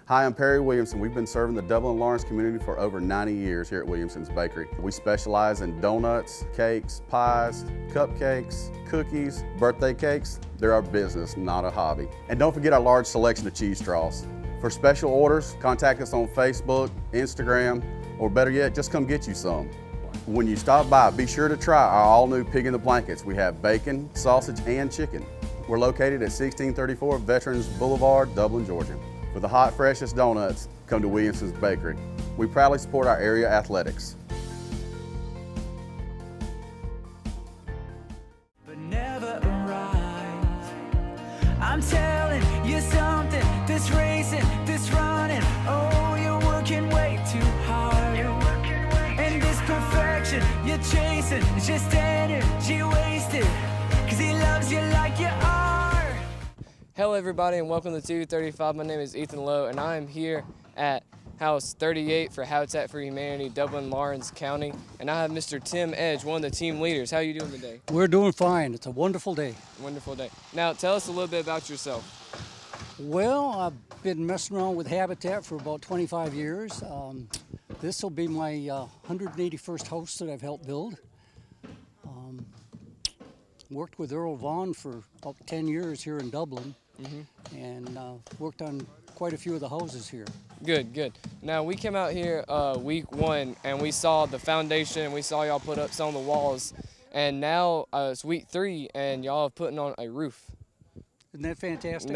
Hi, I'm Perry Williamson. We've been serving the Dublin Lawrence community for over 90 years here at Williamson's Bakery. We specialize in donuts, cakes, pies, cupcakes, cookies, birthday cakes. They're our business, not a hobby. And don't forget our large selection of cheese straws. For special orders, contact us on Facebook, Instagram, or better yet, just come get you some. When you stop by, be sure to try our all-new Pig in the Blankets. We have bacon, sausage, and chicken. We're located at 1634 Veterans Boulevard, Dublin, Georgia. For the hot, freshest donuts, come to Williamson's Bakery. We proudly support our area athletics. But never arrive. I'm telling you something, this racing, this running, oh, you're working way too hard. And this perfection you're chasing is just energy wasted, 'cause he loves you like you are. Hello everybody and welcome to 235. My name is Ethan Lowe and I am here at House 38 for Habitat for Humanity, Dublin, Lawrence County. And I have Mr. Tim Edge, one of the team leaders. How are you doing today? We're doing fine. It's a wonderful day. Wonderful day. Now tell us a little bit about yourself. Well, I've been messing around with Habitat for about 25 years. This will be my 181st house that I've helped build. Worked with Earl Vaughan for about 10 years here in Dublin, and worked on quite a few of the houses here. Good, good. Now we came out here week one and we saw the foundation and we saw y'all put up some of the walls, and now it's week 3 and y'all have putting on a roof. Isn't that fantastic?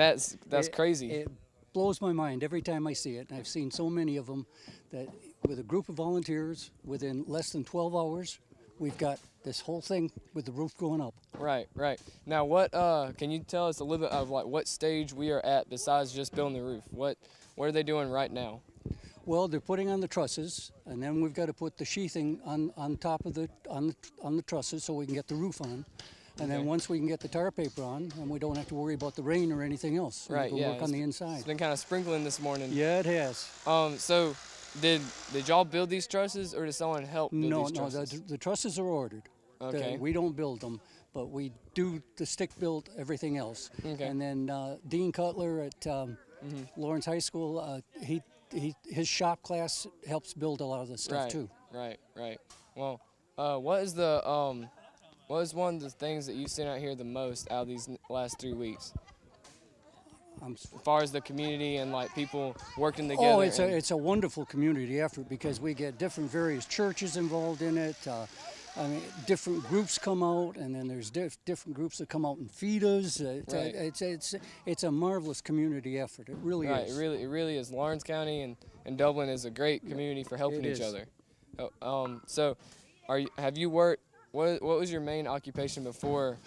That's crazy. It blows my mind every time I see it. And I've seen so many of them that with a group of volunteers, within less than 12 hours, we've got this whole thing with the roof going up. Right, right. Now what, can you tell us a little bit of like what stage we are at besides just building the roof? What are they doing right now? Well, they're putting on the trusses, and then we've got to put the sheathing on top of the trusses so we can get the roof on. And then once we can get the tar paper on, then we don't have to worry about the rain or anything else. Right, we can yeah. work on the inside. It's been kind of sprinkling this morning. Yeah, it has. So did y'all build these trusses or did someone help build these trusses? No, the trusses are ordered. Okay. We don't build them, but we do the stick built everything else. Okay. And then Dean Cutler at Lawrence High School, his shop class helps build a lot of the stuff too. Right. Well, what is one of the things that you've seen out here the most out of these last 3 weeks? As far as the community and like people working together. Oh, it's a wonderful community effort because we get various churches involved in it. I mean, different groups come out, and then there's different groups that come out and feed us. It's a marvelous community effort. It really is. It really is. Lawrence County and Dublin is a great community for helping each other. So, have you worked? What was your main occupation before?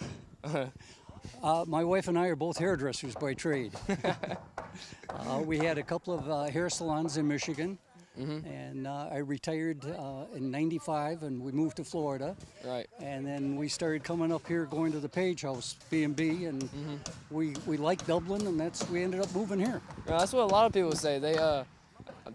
My wife and I are both hairdressers by trade. We had a couple of hair salons in Michigan. And I retired in '95, and we moved to Florida. Right. And then we started coming up here, going to the Page House, B&B, and we liked Dublin, and we ended up moving here. Well, that's what a lot of people say.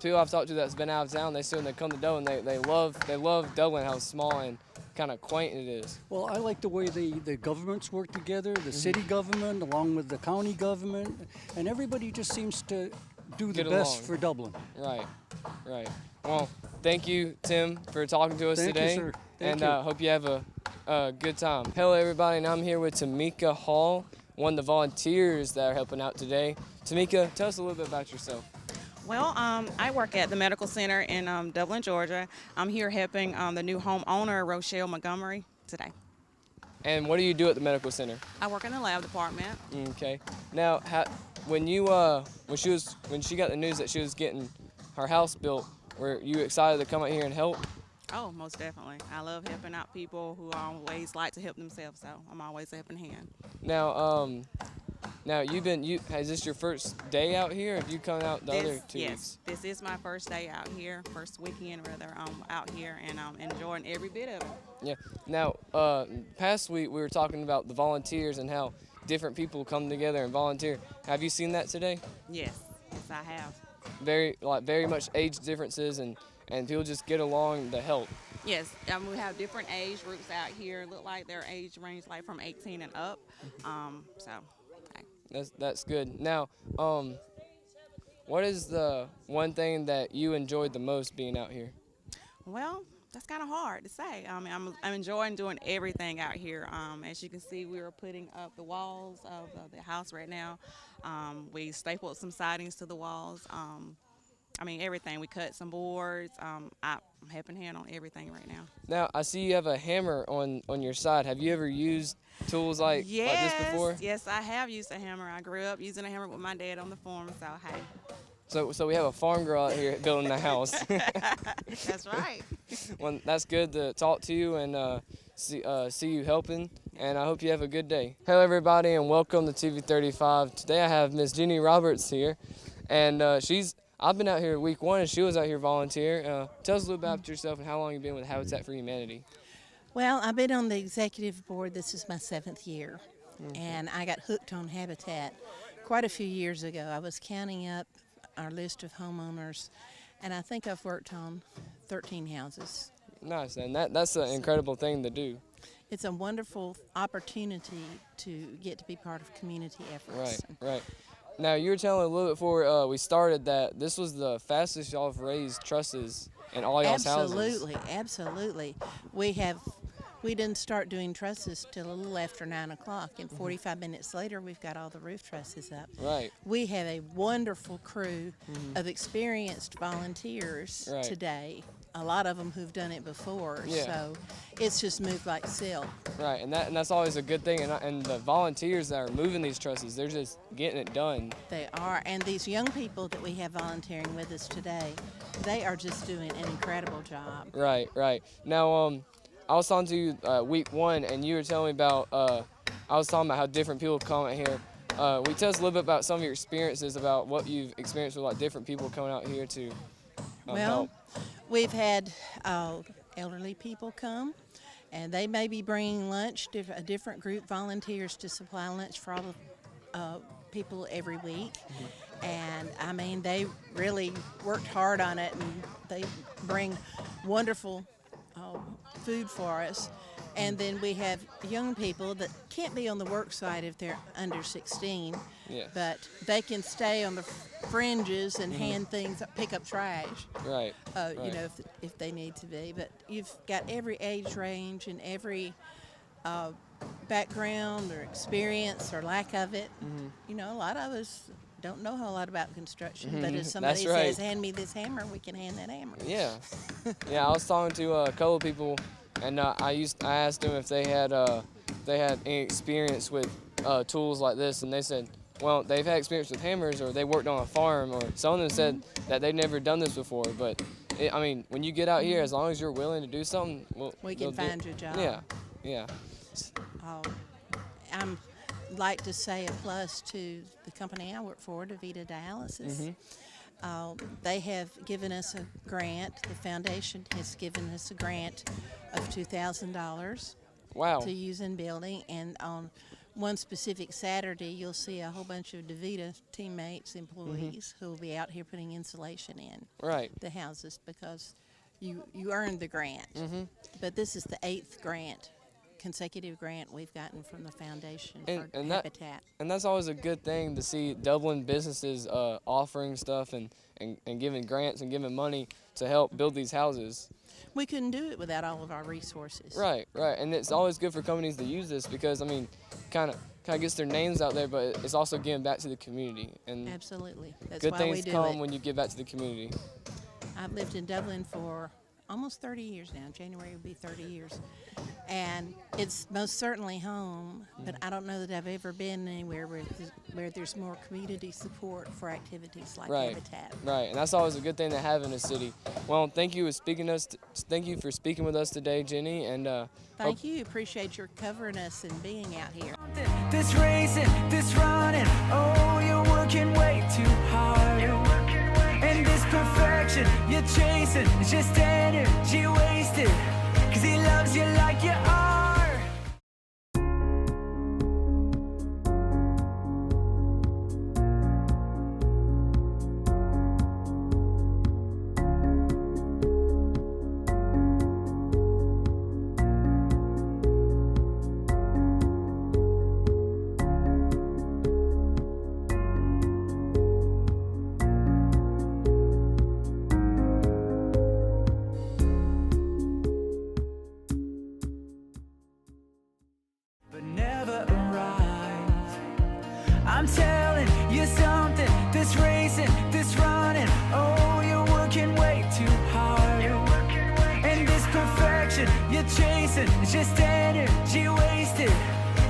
People I've talked to that's been out of town, they say when they come to Dublin, they love Dublin, how small and kind of quaint it is. Well, I like the way the governments work together, the city government along with the county government, and everybody just seems to do the best for Dublin. Right. Well, thank you, Tim, for talking to us today. Thank you, sir. Thank you. Hope you have a good time. Hello, everybody, and I'm here with Tamika Hall, one of the volunteers that are helping out today. Tamika, tell us a little bit about yourself. Well, I work at the medical center in Dublin, Georgia. I'm here helping the new homeowner, Rochelle Montgomery, today. And what do you do at the medical center? I work in the lab department. Okay. Now, when she got the news that she was getting her house built, were you excited to come out here and help? Oh, most definitely. I love helping out people who always like to help themselves, so I'm always a helping hand. Now, is this your first day out here? Or have you come out the other 2 weeks? Yes, this is my first day out here, first weekend rather, out here, and I'm enjoying every bit of it. Yeah. Now, past week we were talking about the volunteers and how different people come together and volunteer. Have you seen that today? Yes, I have. Very much age differences and people just get along to help. Yes, we have different age groups out here. Look like their age range like from 18 and up. So. That's good. Now, What is the one thing that you enjoyed the most being out here? Well, that's kind of hard to say. I mean, I'm enjoying doing everything out here. As you can see, we are putting up the walls of the house right now. We stapled some sidings to the walls. I mean, everything. We cut some boards. I'm helping hand on everything right now. Now, I see you have a hammer on your side. Have you ever used tools like this before? Yes, I have used a hammer. I grew up using a hammer with my dad on the farm, so hey. So we have a farm girl out here building the house. That's right. Well, that's good to talk to you and see you helping, and I hope you have a good day. Hello, everybody, and welcome to TV 35. Today I have Miss Jenny Roberts here, and I've been out here week 1, and she was out here volunteer. Tell us a little about yourself and how long you've been with Habitat for Humanity. Well, I've been on the executive board. This is my 7th year, and I got hooked on Habitat quite a few years ago. I was counting up our list of homeowners, and I think I've worked on 13 houses. Nice, and that's an incredible thing to do. It's a wonderful opportunity to get to be part of community efforts. Right. Now, you were telling a little bit before we started that this was the fastest y'all have raised trusses in all y'all's houses. Absolutely. We didn't start doing trusses till a little after 9 o'clock, and 45 minutes later, we've got all the roof trusses up. Right. We have a wonderful crew of experienced volunteers today. A lot of them who've done it before, so it's just moved like silk. Right, and that's always a good thing. And the volunteers that are moving these trusses, they're just getting it done. They are, and these young people that we have volunteering with us today, they are just doing an incredible job. Right. Now, I was talking to you week 1, and you were telling me about, I was talking about how different people come out here. Will you tell us a little bit about some of your experiences, about what you've experienced with different people coming out here to help? We've had elderly people come, and they may be bringing lunch, a different group volunteers to supply lunch for all the people every week. And I mean, they really worked hard on it, and they bring wonderful food for us. And then we have young people that can't be on the work side if they're under 16, but they can stay on the fringes and hand things, pick up trash. Right. You know, if they need to be. But you've got every age range and every background or experience or lack of it. You know, a lot of us don't know a whole lot about construction, but if somebody says, hand me this hammer, we can hand that hammer. Yeah. I was talking to a couple of people, and I asked them if they had any experience with tools like this, and they said, well, they've had experience with hammers, or they worked on a farm, or some of them said that they'd never done this before. But I mean, when you get out here, as long as you're willing to do something, we can find your job. Yeah. I'm like to say a plus to the company I work for, DaVita Dialysis. They have given us a grant. The foundation has given us a grant of $2,000 to use in building. And on one specific Saturday, you'll see a whole bunch of DaVita teammates, employees, who will be out here putting insulation in the houses because you earned the grant. But this is the 8th consecutive grant we've gotten from the foundation for Habitat. And that's always a good thing to see Dublin businesses offering stuff and giving grants and giving money to help build these houses. We couldn't do it without all of our resources. Right. And it's always good for companies to use this because, I mean, kind of gets their names out there, but it's also giving back to the community. And absolutely. That's good why things we do come it. when you give back to the community. I've lived in Dublin for almost 30 years now. January will be 30 years. And it's most certainly home, but I don't know that I've ever been anywhere where there's more community support for activities like Habitat. Right, and that's always a good thing to have in a city. Well, thank you for speaking with us today, Jenny, and thank you. Appreciate your covering us and being out here. This racing, this running, oh, you're working way too hard. And this perfection you're chasing is just energy wasted, 'cause he loves you like you are. listen, it's just energy wasted,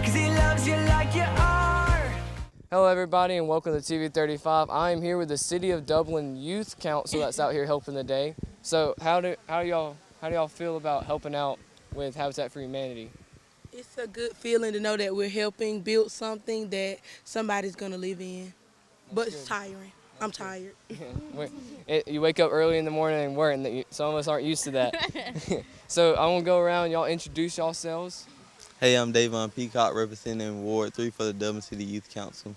'cause he loves you like you are. Hello everybody and welcome to TV35. I am here with the City of Dublin Youth Council that's out here helping today. So how do y'all feel about helping out with Habitat for Humanity? It's a good feeling to know that we're helping build something that somebody's gonna live in. But it's tiring. I'm tired. You wake up early in the morning and work, and some of us aren't used to that. So I'm gonna go around, y'all introduce yourselves. Hey, I'm Davon Peacock, representing Ward 3 for the Dublin City Youth Council.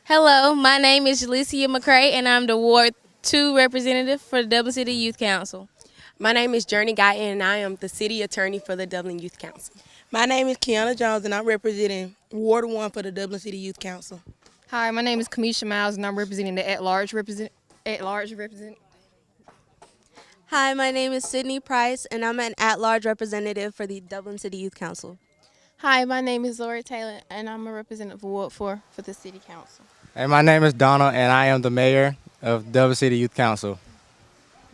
Hello, my name is Jalicia McCray, and I'm the Ward 2 representative for the Dublin City Youth Council. My name is Journey Guyton, and I am the City Attorney for the Dublin Youth Council. My name is Kiana Jones, and I'm representing Ward 1 for the Dublin City Youth Council. Hi, my name is Kamisha Miles, and I'm representing the at-large Hi, my name is Sydney Price, and I'm an at-large representative for the Dublin City Youth Council. Hi, my name is Laura Taylor, and I'm a representative of Ward 4 for the City Council. Hey, my name is Donald, and I am the mayor of Dublin City Youth Council.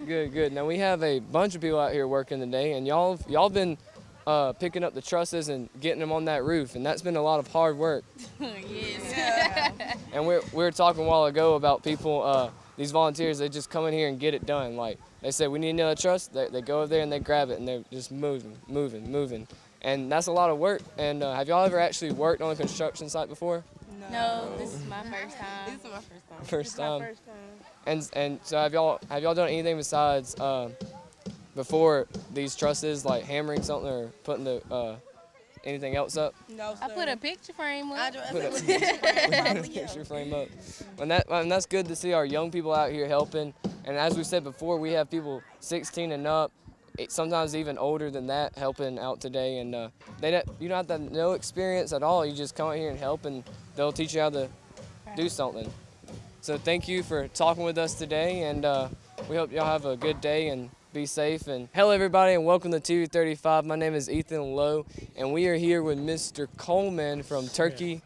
Good. Now we have a bunch of people out here working today, and y'all been picking up the trusses and getting them on that roof, and that's been a lot of hard work. Yes. And we were talking a while ago about people, these volunteers, they just come in here and get it done. Like they say, we need another truss, they go over there and they grab it, and they're just moving. And that's a lot of work. And have y'all ever actually worked on a construction site before? No, this is my first time. This is my first time. First time. My first time. And so have y'all done anything besides before these trusses, like hammering something or putting the anything else up? No, sir. I put a picture frame up. Put a picture frame up. And that's good to see our young people out here helping. And as we said before, we have people 16 and up, sometimes even older than that, helping out today. And you don't have to no experience at all. You just come out here and help, and they'll teach you how to do something. So thank you for talking with us today, and we hope y'all have a good day and be safe. And hello everybody, and welcome to TV35. My name is Ethan Lowe, and we are here with Mr. Coleman from Turkey.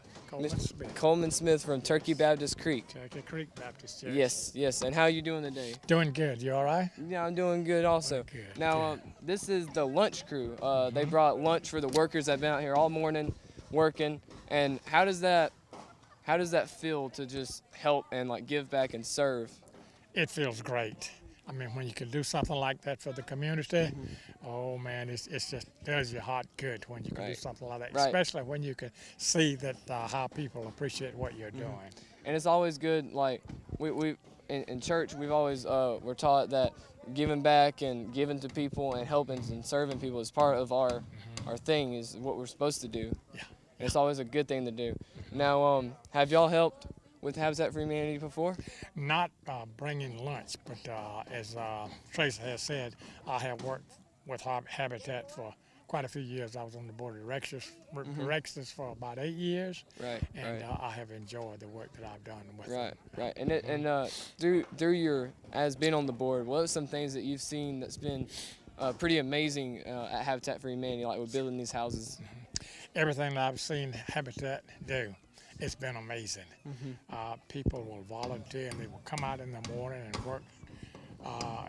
Coleman Smith from Turkey Baptist Creek. Turkey Creek Baptist Church. Yes. And how are you doing today? Doing good. You all right? Yeah, I'm doing good also. Good. Now, this is the lunch crew. They brought lunch for the workers that have been out here all morning working. And how does that feel to just help and like give back and serve? It feels great. I mean, when you can do something like that for the community, oh man, it just does your heart good when you can do something like that, especially when you can see that how people appreciate what you're doing. And it's always good, like we in church, we've always we're taught that giving back and giving to people and helping and serving people is part of our thing, is what we're supposed to do. Yeah. And it's always a good thing to do. Now, have y'all helped with Habitat for Humanity before? Not bringing lunch, but as Tracy has said, I have worked with Habitat for quite a few years. I was on the board of directors for about 8 years, and I have enjoyed the work that I've done with them. Right. And through your as being on the board, what are some things that you've seen that's been pretty amazing at Habitat for Humanity, like with building these houses? Everything that I've seen Habitat do, it's been amazing. People will volunteer, and they will come out in the morning and work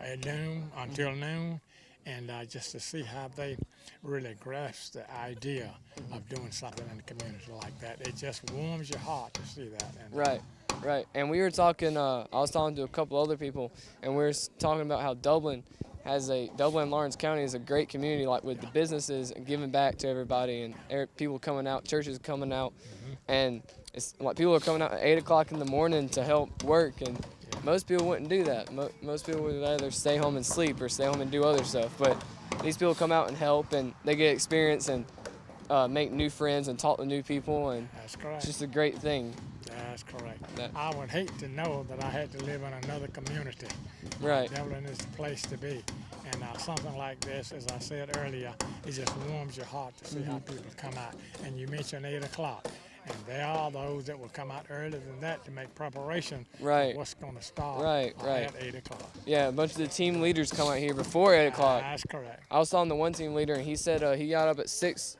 at noon until noon, and just to see how they really grasp the idea of doing something in the community like that. It just warms your heart to see that. And, Right. And we were talking, I was talking to a couple other people, and we were talking about how Dublin and Lawrence County is a great community, like with the businesses and giving back to everybody, and people coming out, churches coming out, and it's like people are coming out at 8 o'clock in the morning to help work, and most people wouldn't do that. Most people would either stay home and sleep or stay home and do other stuff, but these people come out and help, and they get experience and make new friends and talk to new people, and that's correct. It's just a great thing. That's correct. I would hate to know that I had to live in another community. Right. Dublin is the place to be. And something like this, as I said earlier, it just warms your heart to see how people come out. And you mentioned 8 o'clock. And there are those that will come out earlier than that to make preparation for what's going to start at 8 o'clock. Yeah, a bunch of the team leaders come out here before 8 o'clock. That's correct. I was talking to one team leader, and he said he got up at 6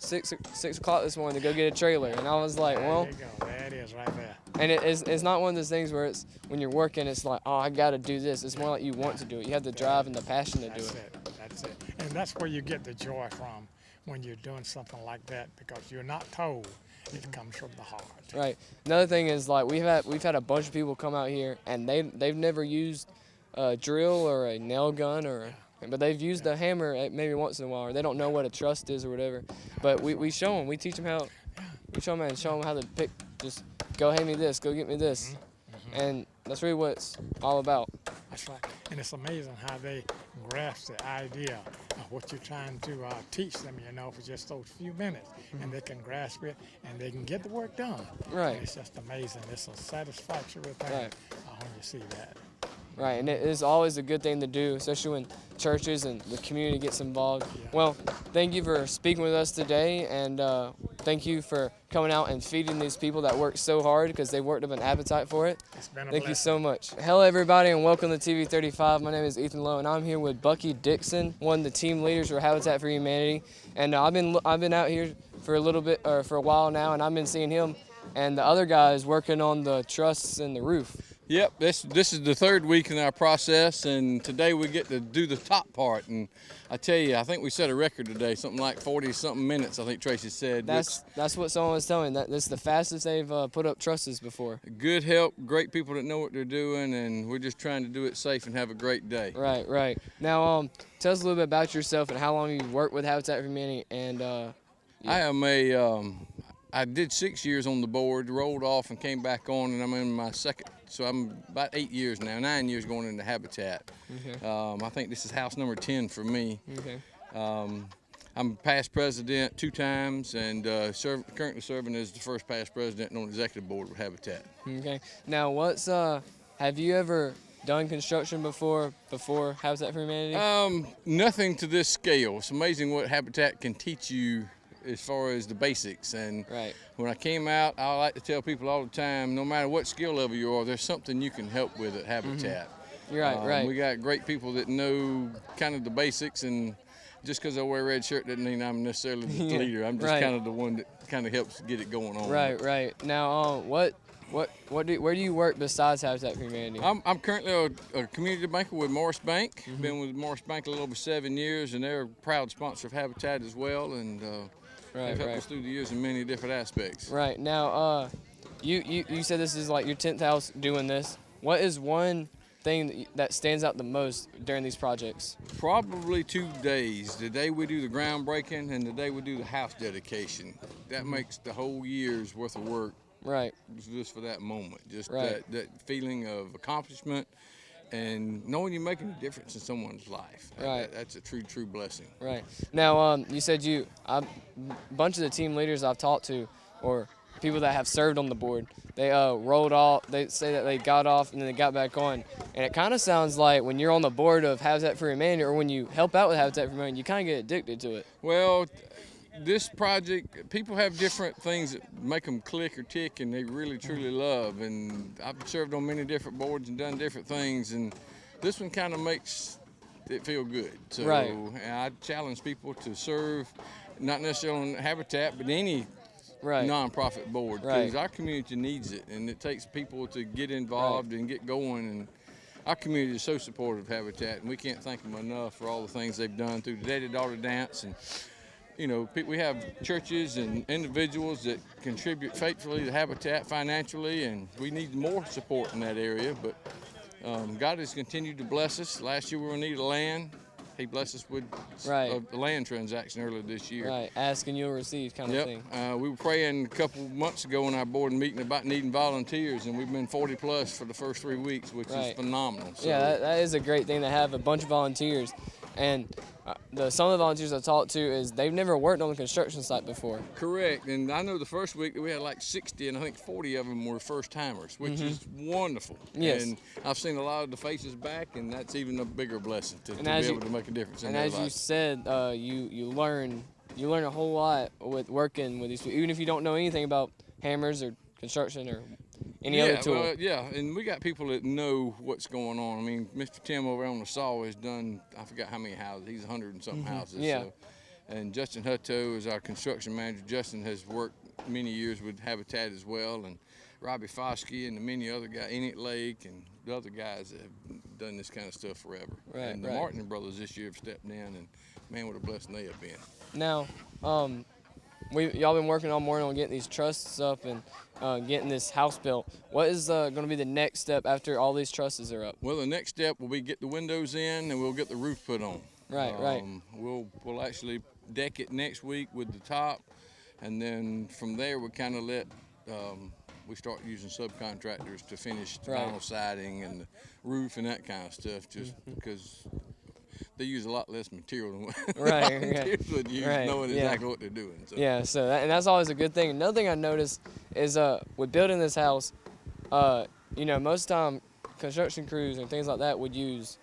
o'clock this morning to go get a trailer. And I was like, well. There you go. There it is right there. And it's not one of those things where it's when you're working, it's like, oh, I got to do this. It's more like you want to do it. You have the drive and the passion to do it. That's it. And that's where you get the joy from. when you're doing something like that because you're not told. It comes from the heart. Right. Another thing is, like, we've had a bunch of people come out here and they've never used a drill or a nail gun but they've used a hammer maybe once in a while, or they don't know what a truss is or whatever. But we show them, we teach them how, show them how to pick. Just go hand me this, go get me this, and that's really what it's all about. That's right, and it's amazing how they grasp the idea of what you're trying to teach them, for just those few minutes, and they can grasp it, and they can get the work done. Right. And it's just amazing. It's a satisfactory thing when you see that. Right, and it is always a good thing to do, especially when churches and the community gets involved. Yeah. Well, thank you for speaking with us today, and thank you for coming out and feeding these people that work so hard because they worked up an appetite for it. It's been a Thank you blessing. so much. Hello, everybody, and welcome to TV 35. My name is Ethan Lowe, and I'm here with Bucky Dixon, one of the team leaders for Habitat for Humanity. And I've been out here for a little bit, or for a while now, and I've been seeing him and the other guys working on the truss and the roof. Yep, this is the third week in our process, and today we get to do the top part. And I tell you, I think we set a record today, something like 40-something minutes, I think Tracy said. That's what someone was telling me. That's the fastest they've put up trusses before. Good help, great people that know what they're doing, and we're just trying to do it safe and have a great day. Right, right. Now, tell us a little bit about yourself and how long you've worked with Habitat for Humanity. And I did 6 years on the board, rolled off and came back on, and I'm in my second. So I'm about 8 years now, 9 years going into Habitat. Okay. I think this is house number 10 for me. Okay. I'm past president 2 times, and currently serving as the first past president on the executive board with Habitat. Okay. Now, have you ever done construction before Habitat for Humanity? Nothing to this scale. It's amazing what Habitat can teach you as far as the basics. And when I came out, I like to tell people all the time, no matter what skill level you are, there's something you can help with at Habitat. You're right, We got great people that know kind of the basics, and just because I wear a red shirt doesn't mean I'm necessarily the leader. I'm just kind of the one that kind of helps get it going on. Right, right. Now, where do you work besides Habitat for Humanity? I'm currently a community banker with Morris Bank. Been with Morris Bank a little over 7 years, and they're a proud sponsor of Habitat as well. And they've helped us through the years in many different aspects. Right. Now, you said this is like your 10th house doing this. What is one thing that stands out the most during these projects? Probably 2 days. The day we do the groundbreaking and the day we do the house dedication. That makes the whole year's worth of work. Right. Just for that moment. Just that feeling of accomplishment and knowing you're making a difference in someone's life. Right. That's a true blessing. Right. Now, you said a bunch of the team leaders I've talked to, or people that have served on the board, they rolled off. They say that they got off and then they got back on. And it kind of sounds like when you're on the board of Habitat for Humanity, or when you help out with Habitat for Humanity, you kind of get addicted to it. Well, this project, people have different things that make them click or tick, and they really truly love. And I've served on many different boards and done different things, and this one kind of makes it feel good. So I challenge people to serve, not necessarily on Habitat, but any nonprofit board, because our community needs it, and it takes people to get involved and get going. And our community is so supportive of Habitat, and we can't thank them enough for all the things they've done through the Daddy-Daughter Dance. And we have churches and individuals that contribute faithfully to Habitat financially, and we need more support in that area. But God has continued to bless us. Last year we were in need of land. He blessed us with a land transaction earlier this year. Right, ask and you'll receive kind of thing. We were praying a couple months ago in our board meeting about needing volunteers, and we've been 40 plus for the first 3 weeks, which is phenomenal. So, yeah, that is a great thing to have a bunch of volunteers. And some of the volunteers I talked to is they've never worked on a construction site before. Correct, and I know the first week that we had like 60, and I think 40 of them were first timers, which is wonderful. Yes. And I've seen a lot of the faces back, and that's even a bigger blessing to be able to make a difference in their life. And as you said, you learn a whole lot with working with these people, even if you don't know anything about hammers or construction or any other tool. And we got people that know what's going on. I mean, Mr. Tim over on the saw has done, I forgot how many houses. He's 100 and something houses. Yeah. So. And Justin Hutto is our construction manager. Justin has worked many years with Habitat as well, and Robbie Foskey and the many other guys, Enoch Lake and the other guys that have done this kind of stuff forever. Right, and the right. Martin brothers this year have stepped in, and man, what a blessing they have been. Now, y'all been working all morning on getting these trusses up and getting this house built. What is going to be the next step after all these trusses are up? Well, the next step will be get the windows in, and we'll get the roof put on. Right, right. We'll actually deck it next week with the top, and then from there we kind of let we start using subcontractors to finish the vinyl siding and the roof and that kind of stuff, just because they use a lot less material than what volunteers would use, knowing exactly what they're doing. So. Yeah, so and that's always a good thing. Another thing I noticed is with building this house, you know, most time construction crews and things like that would use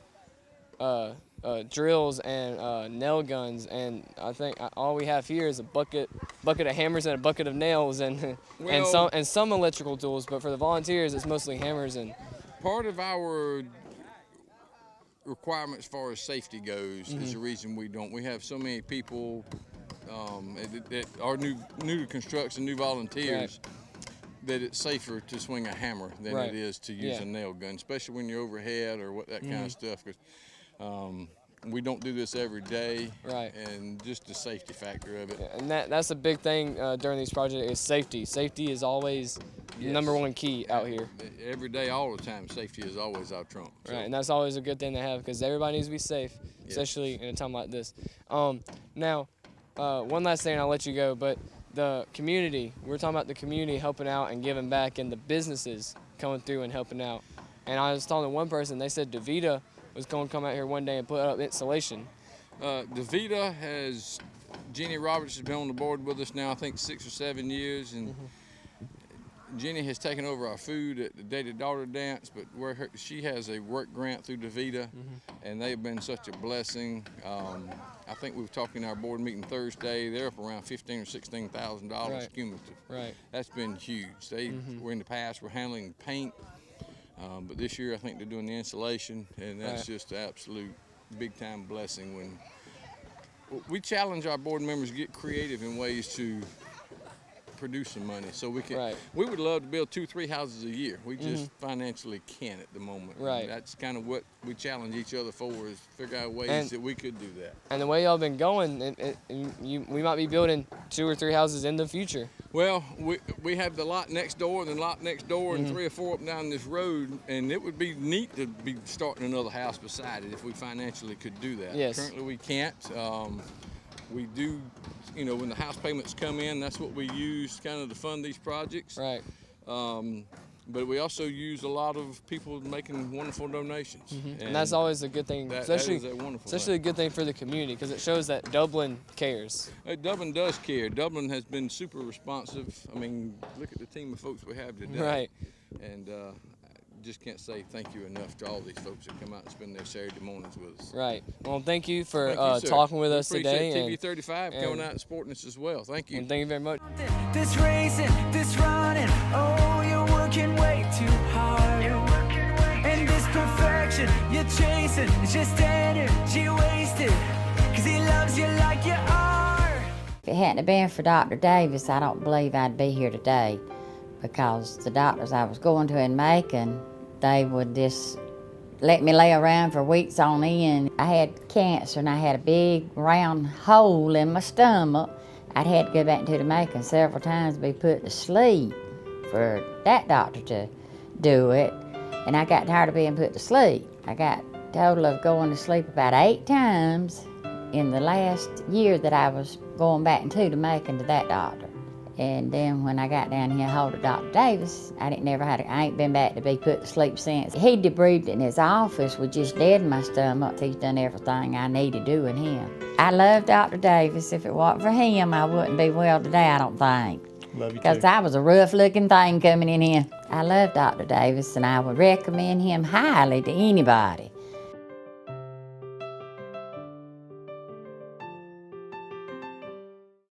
drills and nail guns, and I think all we have here is a bucket of hammers and a bucket of nails and some electrical tools. But for the volunteers, it's mostly hammers and. Part of our requirements as far as safety goes is the reason we don't. We have so many people that are new to construction, new volunteers, that it's safer to swing a hammer than it is to use a nail gun, especially when you're overhead or that kind of stuff. 'Cause, we don't do this every day, and just the safety factor of it. Yeah, and that's a big thing during these projects is safety. Safety is always the #1 key out here. Every day, all the time, safety is always our trump. So. Right, and that's always a good thing to have because everybody needs to be safe, especially in a time like this. Now, one last thing, and I'll let you go, but the community, we're talking about the community helping out and giving back and the businesses coming through and helping out. And I was talking to one person, they said DeVita was going to come out here one day and put up installation. DeVita has, Jenny Roberts has been on the board with us now, I think 6 or 7 years, and Jenny has taken over our food at the Day-to-Daughter Dance, but she has a work grant through DeVita, and they've been such a blessing. I think we were talking in our board meeting Thursday, they're up around $15,000 or $16,000 cumulative. Right. That's been huge. They were in the past, were handling paint, but this year I think they're doing the installation, and that's just an absolute big-time blessing. When we challenge our board members to get creative in ways to produce some money, so we can. We would love to build 2-3 houses a year. We just financially can't at the moment. And that's kind of what we challenge each other for, is figure out ways that we could do that. And the way y'all been going, we might be building 2 or 3 houses in the future. Well, we have the lot next door, and the lot next door, and 3 or 4 up and down this road, and it would be neat to be starting another house beside it if we financially could do that. Yes. Currently we can't. We do, you know, when the house payments come in, that's what we use kind of to fund these projects. Right. But we also use a lot of people making wonderful donations. And that's always a good thing, especially a good thing for the community, because it shows that Dublin cares. Dublin does care. Dublin has been super responsive. I mean, look at the team of folks we have today. Right. And just can't say thank you enough to all these folks that come out and spend their Saturday mornings with us. Right. Well, thank you for talking with us today. Appreciate TV 35 coming out and supporting us as well. Thank you. And thank you very much. This racing, this running, oh, you're working way too hard. And this perfection you're chasing is just energy wasted, 'cause he loves you like you are. If it hadn't been for Dr. Davis, I don't believe I'd be here today, because the doctors I was going to in Macon, they would just let me lay around for weeks on end. I had cancer and I had a big round hole in my stomach. I'd had to go back to the Macon several times to be put to sleep for that doctor to do it, and I got tired of being put to sleep. I got a total of going to sleep about 8 times in the last year that I was going back into the Macon to that doctor. And then when I got down here hold of Dr. Davis, I ain't been back to be put to sleep since. He debriefed in his office with just dead in my stomach. He's done everything I need to do in him. I love Dr. Davis. If it wasn't for him, I wouldn't be well today, I don't think. Love you Because too. I was a rough-looking thing coming in here. I love Dr. Davis, and I would recommend him highly to anybody.